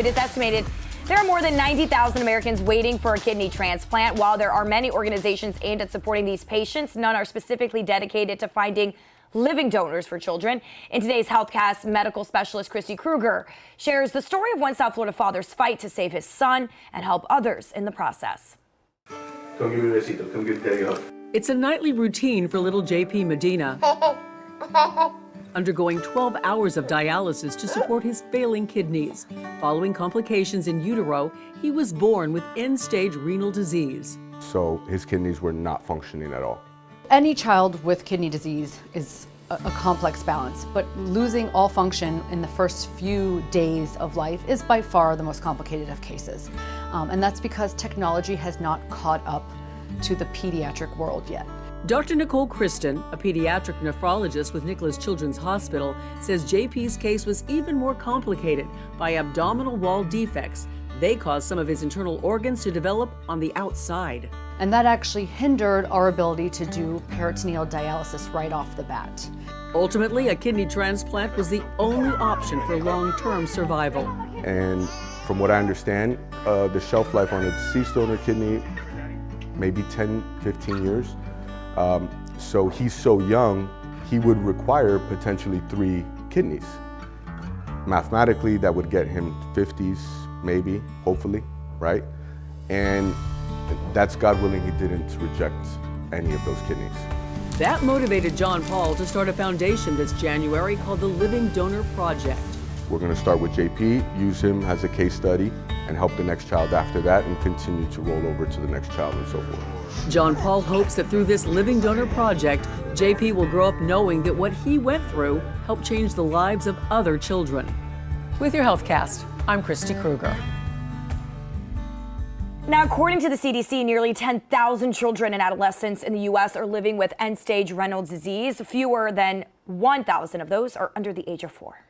is estimated there are more than 90,000 Americans waiting for a kidney transplant. While there are many organizations aimed at supporting these patients, none are specifically dedicated to finding living donors for children. In today's HealthCast, medical specialist Christy Krueger shares the story of one South Florida father's fight to save his son and help others in the process. Come give me a besito. Come give daddy a hug. It's a nightly routine for little JP Medina, undergoing 12 hours of dialysis to support his failing kidneys. Following complications in utero, he was born with end-stage renal disease. So his kidneys were not functioning at all. Any child with kidney disease is a complex balance, but losing all function in the first few days of life is by far the most complicated of cases. And that's because technology has not caught up to the pediatric world yet. Dr. Nicole Kristen, a pediatric nephrologist with Nicholas Children's Hospital, says JP's case was even more complicated by abdominal wall defects. They caused some of his internal organs to develop on the outside. And that actually hindered our ability to do peritoneal dialysis right off the bat. Ultimately, a kidney transplant was the only option for long-term survival. And from what I understand, the shelf life on a deceased donor kidney, maybe 10, 15 years. So he's so young, he would require potentially 3 kidneys. Mathematically, that would get him 50s, maybe, hopefully, right? And that's God willing he didn't reject any of those kidneys. That motivated John Paul to start a foundation this January called the Living Donor Project. We're going to start with JP, use him as a case study, and help the next child after that, and continue to roll over to the next child and so forth. John Paul hopes that through this Living Donor Project, JP will grow up knowing that what he went through helped change the lives of other children. With your HealthCast, I'm Christy Krueger. Now, according to the CDC, nearly 10,000 children and adolescents in the U.S. are living with end-stage renal disease. Fewer than 1,000 of those are under the age of 4.